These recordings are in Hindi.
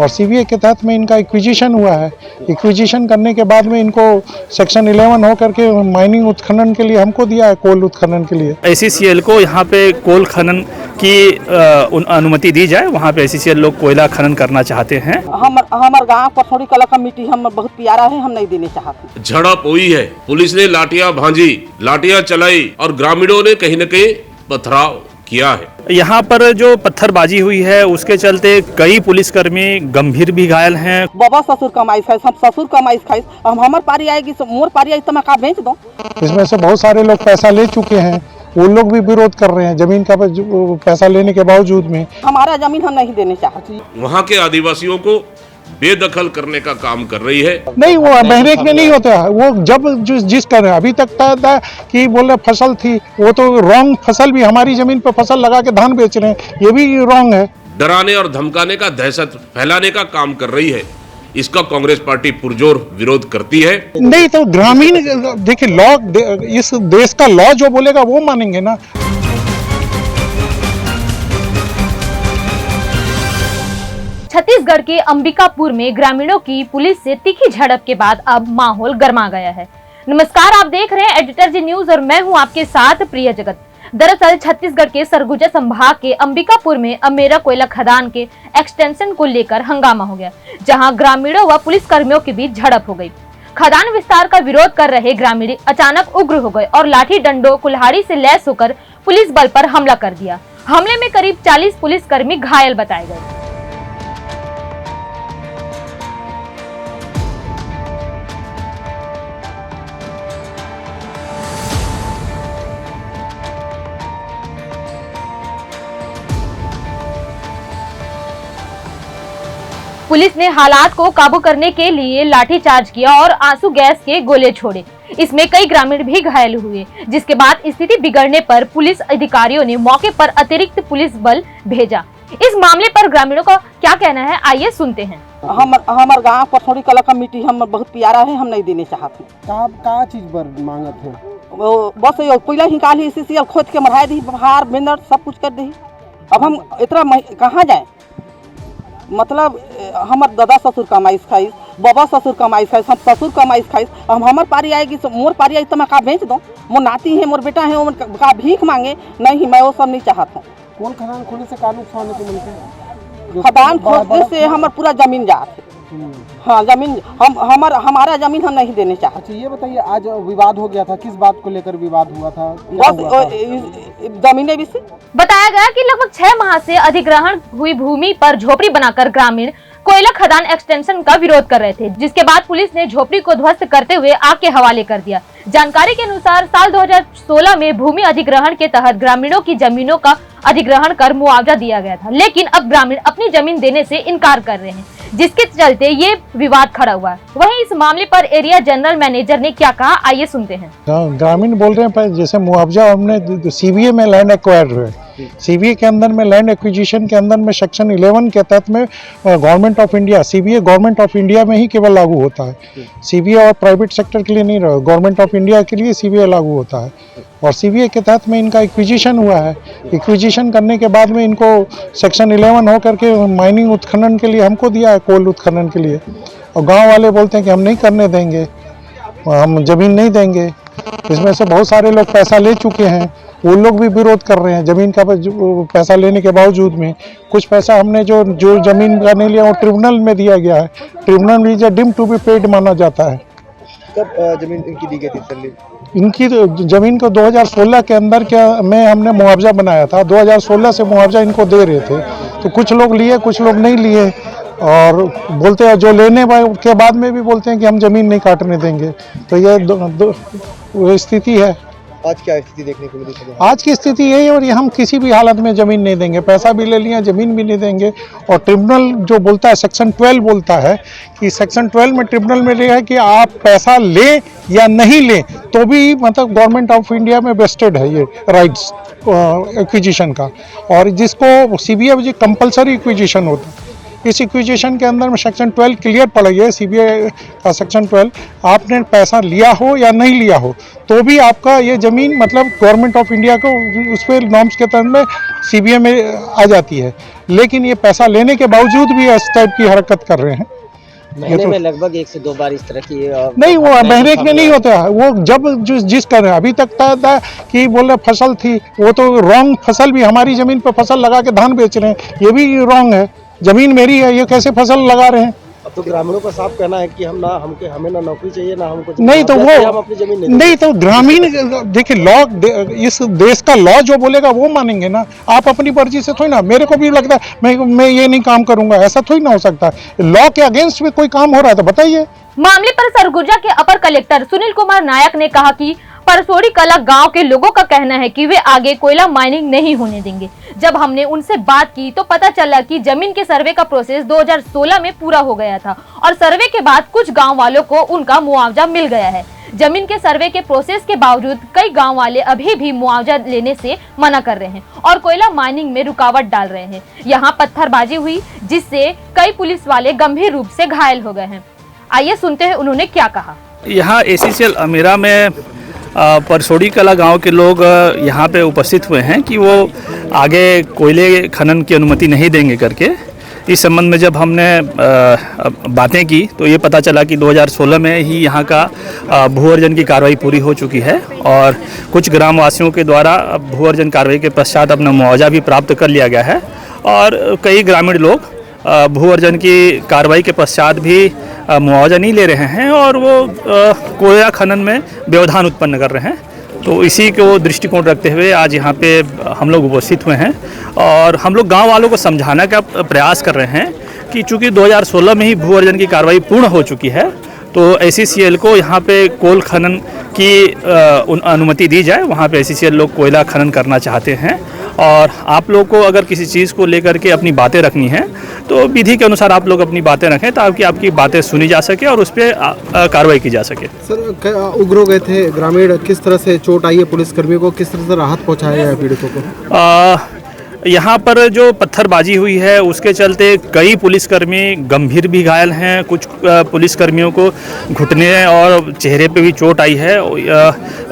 और सीबीए के तहत में इनका एक्विजिशन हुआ है। एक्विजिशन करने के बाद में इनको सेक्शन 11 हो करके माइनिंग उत्खनन के लिए हमको दिया है, कोल उत्खनन के लिए। ACCL को यहाँ पे कोल खनन की अनुमति दी जाए, वहाँ पे ACCL लोग कोयला खनन करना चाहते हैं। हमारे गाँव पथौड़ी कला का मिट्टी हम बहुत प्यारा है, हम नहीं देने चाहते। झड़प हुई है, पुलिस ने लाठियां भांजी, लाठियां चलाई और ग्रामीणों ने कहीं न कहीं पथराव किया है। यहाँ पर जो पत्थरबाजी हुई है उसके चलते कई पुलिसकर्मी गंभीर भी घायल हैं। बाबा ससुर कमाई खाइस, हम ससुर कमाई खाइस, हम हमार पारी आएगी, मोर पारी आई तो मैं का बेच दो। इसमें से बहुत सारे लोग पैसा ले चुके हैं, वो लोग भी विरोध कर रहे हैं जमीन का पैसा लेने के बावजूद में। हमारा जमीन हम नहीं देने चाहते। वहाँ के आदिवासियों को बेदखल करने का काम कर रही है। नहीं, वो बहरेक में नहीं होता है, वो जब जिस कर रहे हैं अभी तक था कि बोले फसल थी, वो तो रॉन्ग फसल भी हमारी जमीन पे फसल लगा के धान बेच रहे हैं, ये भी रॉन्ग है। डराने और धमकाने का, दहशत फैलाने का काम कर रही है। इसका कांग्रेस पार्टी पुरजोर विरोध करती है। नहीं तो ग्रामीण देखिए, लॉ इस देश का लॉ जो बोलेगा वो मानेंगे ना। छत्तीसगढ़ के अंबिकापुर में ग्रामीणों की पुलिस से तीखी झड़प के बाद अब माहौल गर्मा गया है। नमस्कार, आप देख रहे हैं एडिटर जी न्यूज और मैं हूं आपके साथ प्रिया जगत। दरअसल छत्तीसगढ़ के सरगुजा संभाग के अंबिकापुर में अमेरा कोयला खदान के एक्सटेंशन को लेकर हंगामा हो गया, जहां ग्रामीणों व पुलिस कर्मियों के बीच झड़प हो गई। खदान विस्तार का विरोध कर रहे ग्रामीण अचानक उग्र हो गए और लाठी डंडों कुल्हाड़ी से लैस होकर पुलिस बल पर हमला कर दिया। हमले में करीब 40 पुलिस कर्मी घायल बताए गए। पुलिस ने हालात को काबू करने के लिए लाठीचार्ज किया और आंसू गैस के गोले छोड़े। इसमें कई ग्रामीण भी घायल हुए, जिसके बाद स्थिति बिगड़ने पर पुलिस अधिकारियों ने मौके पर अतिरिक्त पुलिस बल भेजा। इस मामले पर ग्रामीणों का क्या कहना है, आइए सुनते हैं। हमारे गाँव पथौड़ी कला का मिट्टी हम बहुत प्यारा है, हम नहीं देने चाहते। का चीज पर मांगत है? बस कोयला निकाल ही इसी खोद के मरहा दी, हार बेंदर सब कुछ कर दी। अब हम इतना कहाँ जाए? मतलब हमार दादा ससुर कमाई खाइस, बाबा ससुर कमाई खाइस, हम ससुर कमाई खाइस, हम हमार पारी आएगी, मोर पारी आई तो मैं का बेच दो। मोर नाती है, मोर बेटा है, वो का भीख मांगे नहीं, मैं वो सब नहीं चाहता। कौन खदान खोलने से का नुकसान है तुमको? खदान खोलने से हमार पूरा जमीन जात है। हाँ, जमीन हमारा जमीन हम नहीं देने चाहते। अच्छा, ये बताइए, आज विवाद हो गया था, किस बात को लेकर विवाद हुआ था? बस जमीने भी से बताया गया कि लगभग 6 माह से अधिग्रहण हुई भूमि पर झोपड़ी बनाकर ग्रामीण कोयला खदान एक्सटेंशन का विरोध कर रहे थे, जिसके बाद पुलिस ने झोपड़ी को ध्वस्त करते हुए आग के हवाले कर दिया। जानकारी के अनुसार साल 2016 में भूमि अधिग्रहण के तहत ग्रामीणों की जमीनों का अधिग्रहण कर मुआवजा दिया गया था, लेकिन अब ग्रामीण अपनी जमीन देने से इनकार कर रहे हैं, जिसके चलते ये विवाद खड़ा हुआ है। वहीं इस मामले पर एरिया जनरल मैनेजर ने क्या कहा, आइए सुनते हैं। ग्रामीण बोल रहे हैं जैसे मुआवजा हमने सीबीए में लैंड एक्वायर हुए, सीबीए के अंदर में लैंड एक्विजिशन के अंदर में सेक्शन 11 के तहत में government of India, CBA government of India में ही केवल लागू होता है। सीबीए और प्राइवेट सेक्टर के लिए नहीं रहा, गवर्नमेंट ऑफ इंडिया के लिए सीबीए लागू होता है। और सीबीए के तहत में इनका एक्विजिशन हुआ है। एक्विजिशन करने के बाद में इनको सेक्शन 11 हो करके माइनिंग उत्खनन के लिए हमको दिया है, कोल उत्खनन के लिए। और गाँव वाले बोलते हैं कि हम नहीं करने देंगे, हम जमीन नहीं देंगे। इसमें से बहुत सारे लोग पैसा ले चुके हैं, वो लोग भी विरोध कर रहे हैं जमीन का पैसा लेने के बावजूद में। कुछ पैसा हमने जो जमीन का नहीं लिया वो ट्रिब्यूनल में दिया गया है। ट्रिब्यूनल में डीम्ड टू बी पेड माना जाता है। कब जमीन इनकी दी गई थी? इनकी जमीन को 2016 के अंदर में हमने मुआवजा बनाया था। 2016 से मुआवजा इनको दे रहे थे, तो कुछ लोग लिए, कुछ लोग नहीं लिए। और बोलते हैं जो लेने के बाद में भी बोलते हैं कि हम जमीन नहीं काटने देंगे। तो ये स्थिति है। आज क्या स्थिति देखने को मिली? आज की स्थिति यही है, और ये हम किसी भी हालत में जमीन नहीं देंगे, पैसा भी ले लिया, जमीन भी नहीं देंगे। और ट्रिब्यूनल जो बोलता है, सेक्शन 12 बोलता है कि सेक्शन 12 में ट्रिब्यूनल में लिखा है कि आप पैसा लें या नहीं लें तो भी मतलब गवर्नमेंट ऑफ इंडिया में वेस्टेड है ये राइट्स एक्विजिशन का। और जिसको सीबीए कंपलसरी एक्विजिशन होता है, इस एक्विजिशन के अंदर में सेक्शन 12 क्लियर पड़ा है, सीबीए का सेक्शन 12। आपने पैसा लिया हो या नहीं लिया हो तो भी आपका ये ज़मीन मतलब गवर्नमेंट ऑफ इंडिया को उस पर नॉर्म्स के तहत में सीबीए में आ जाती है। लेकिन ये पैसा लेने के बावजूद भी इस टाइप की हरकत कर रहे हैं। महीने में लगभग 1 से 2 बार इस तरह की नहीं, वो महीने में नहीं होता है, वो जब जिस कर रहे हैं। अभी तक था कि बोले फसल थी, वो तो रॉन्ग फसल भी हमारी जमीन पे फसल लगा के धान बेच रहे हैं, ये भी रॉन्ग है। जमीन मेरी है, ये कैसे फसल लगा रहे हैं? अब तो ग्रामीणों का साफ कहना है कि हमें ना नौकरी चाहिए ना हमको नहीं तो वो हम अपनी जमीन नहीं तो ग्रामीण देखिए लॉ इस देश का लॉ जो बोलेगा वो मानेंगे ना। आप अपनी मर्जी से थोड़ी ना, मेरे को भी लगता है मैं ये नहीं काम करूंगा, ऐसा थोड़ी ना हो सकता। लॉ के अगेंस्ट में कोई काम हो रहा है तो बताइए। मामले पर सरगुजा के अपर कलेक्टर सुनील कुमार नायक ने कहा कि परसोड़ी कला गांव के लोगों का कहना है कि वे आगे कोयला माइनिंग नहीं होने देंगे। जब हमने उनसे बात की तो पता चला कि जमीन के सर्वे का प्रोसेस 2016 में पूरा हो गया था और सर्वे के बाद कुछ गांव वालों को उनका मुआवजा मिल गया है। जमीन के सर्वे के प्रोसेस के बावजूद कई गांव वाले अभी भी मुआवजा लेने से मना कर रहे हैं और कोयला माइनिंग में रुकावट डाल रहे हैं। यहाँ पत्थरबाजी हुई जिससे कई पुलिस वाले गंभीर रूप से घायल हो गए हैं। आइए सुनते हैं उन्होंने क्या कहा। यहाँ ACCL अमेरा में परसोड़ी कला गांव के लोग यहाँ पे उपस्थित हुए हैं कि वो आगे कोयले खनन की अनुमति नहीं देंगे करके। इस संबंध में जब हमने बातें की तो ये पता चला कि 2016 में ही यहाँ का भू अर्जन की कार्रवाई पूरी हो चुकी है और कुछ ग्रामवासियों के द्वारा भू अर्जन कार्रवाई के पश्चात अपना मुआवजा भी प्राप्त कर लिया गया है और कई ग्रामीण लोग भू अर्जन की कार्रवाई के पश्चात भी मुआवजा नहीं ले रहे हैं और वो कोयला खनन में व्यवधान उत्पन्न कर रहे हैं। तो इसी को दृष्टिकोण रखते हुए आज यहाँ पे हम लोग उपस्थित हुए हैं और हम लोग गांव वालों को समझाने का प्रयास कर रहे हैं कि चूँकि 2016 में ही भू अर्जन की कार्रवाई पूर्ण हो चुकी है तो ACCL को यहाँ पे कोल खनन की अनुमति दी जाए। वहाँ पे ACCL लोग कोयला खनन करना चाहते हैं और आप लोग को अगर किसी चीज़ को लेकर के अपनी बातें रखनी है तो विधि के अनुसार आप लोग अपनी बातें रखें ताकि आपकी बातें सुनी जा सके और उस पर कार्रवाई की जा सके। सर उग्र गए थे ग्रामीण, किस तरह से चोट आई है पुलिसकर्मियों को, किस तरह से राहत पहुंचाया गया है पीड़ितों को? यहाँ पर जो पत्थरबाजी हुई है उसके चलते कई पुलिसकर्मी गंभीर भी घायल हैं। कुछ पुलिसकर्मियों को घुटने और चेहरे पे भी चोट आई है।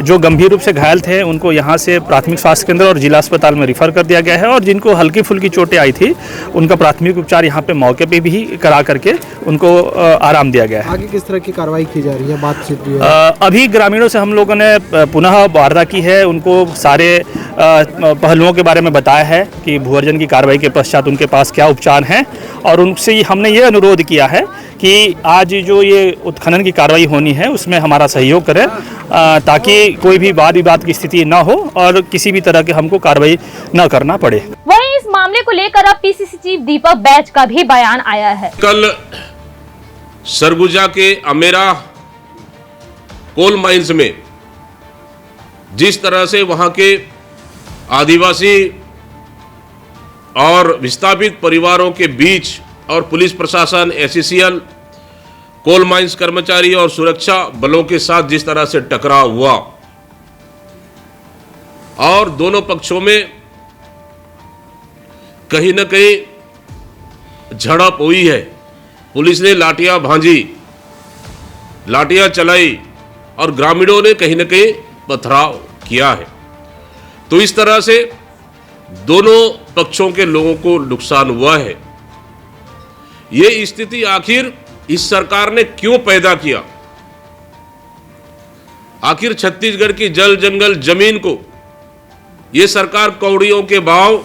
जो गंभीर रूप से घायल थे उनको यहाँ से प्राथमिक स्वास्थ्य केंद्र और जिला अस्पताल में रिफ़र कर दिया गया है और जिनको हल्की फुल्की चोटें आई थी उनका प्राथमिक उपचार यहाँ पे मौके पे भी करा करके उनको आराम दिया गया है। आगे किस तरह की कार्रवाई की जा रही है, बातचीत भी अभी ग्रामीणों से हम लोगों ने पुनः वार्ता की है, उनको सारे पहलुओं के बारे में बताया है कि भू अर्जन की कार्रवाई के पश्चात उनके पास क्या उपचार हैं और उनसे हमने ये अनुरोध किया है कि आज जो ये उत्खनन की कार्रवाई होनी है उसमें हमारा सहयोग करें ताकि कोई भी वाद विवाद की स्थिति न हो और किसी भी तरह की हमको कार्रवाई न करना पड़े। वहीं इस मामले को लेकर अब PCC चीफ दीपक बैच का भी बयान आया है। कल सरगुजा के अमेरा कोल माइंस में जिस तरह से वहां के आदिवासी और विस्थापित परिवारों के बीच और पुलिस प्रशासन, ACCL, कोल माइंस कर्मचारी और सुरक्षा बलों के साथ जिस तरह से टकराव हुआ और दोनों पक्षों में कहीं न कहीं झड़प हुई है। पुलिस ने लाठियां भांजी, लाठियां चलाई और ग्रामीणों ने कहीं न कहीं पथराव किया है। तो इस तरह से दोनों पक्षों के लोगों को नुकसान हुआ है। ये स्थिति आखिर इस सरकार ने क्यों पैदा किया? आखिर छत्तीसगढ़ की जल जंगल जमीन को ये सरकार कौड़ियों के भाव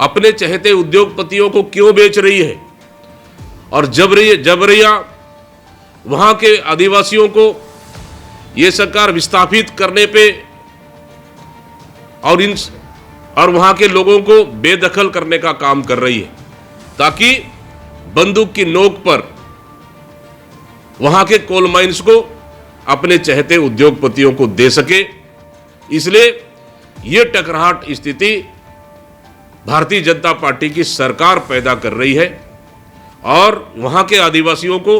अपने चहेते उद्योगपतियों को क्यों बेच रही है? और जबरिया वहां के आदिवासियों को ये सरकार विस्थापित करने पे और वहां के लोगों को बेदखल करने का काम कर रही है ताकि बंदूक की नोक पर वहां के कोल माइंस को अपने चहेते उद्योगपतियों को दे सके। इसलिए ये टकराहट स्थिति भारतीय जनता पार्टी की सरकार पैदा कर रही है और वहां के आदिवासियों को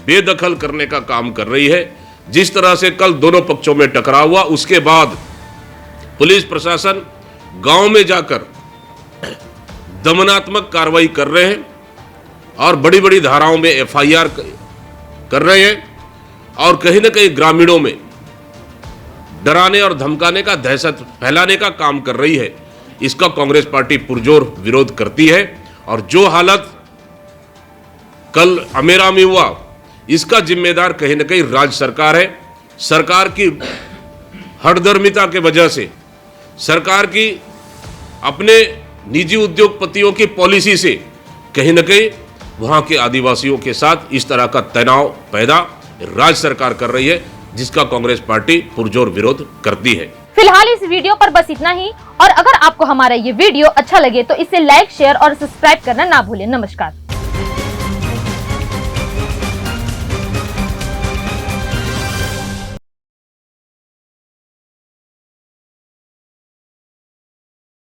बेदखल करने का काम कर रही है। जिस तरह से कल दोनों पक्षों में टकराव हुआ उसके बाद पुलिस प्रशासन गांव में जाकर दमनात्मक कार्रवाई कर रहे हैं और बड़ी बड़ी धाराओं में FIR कर रहे हैं और कहीं न कहीं ग्रामीणों में डराने और धमकाने का, दहशत फैलाने का काम कर रही है। इसका कांग्रेस पार्टी पुरजोर विरोध करती है। और जो हालत कल अमेरा में हुआ, इसका जिम्मेदार कहीं ना कहीं राज्य सरकार है। सरकार की हठधर्मिता के वजह से, सरकार की अपने निजी उद्योगपतियों की पॉलिसी से कहीं ना कहीं वहां के आदिवासियों के साथ इस तरह का तनाव पैदा राज्य सरकार कर रही है, जिसका कांग्रेस पार्टी पुरजोर विरोध करती है। फिलहाल इस वीडियो पर बस इतना ही, और अगर आपको हमारा ये वीडियो अच्छा लगे तो इसे लाइक, शेयर और सब्सक्राइब करना ना भूलें। नमस्कार।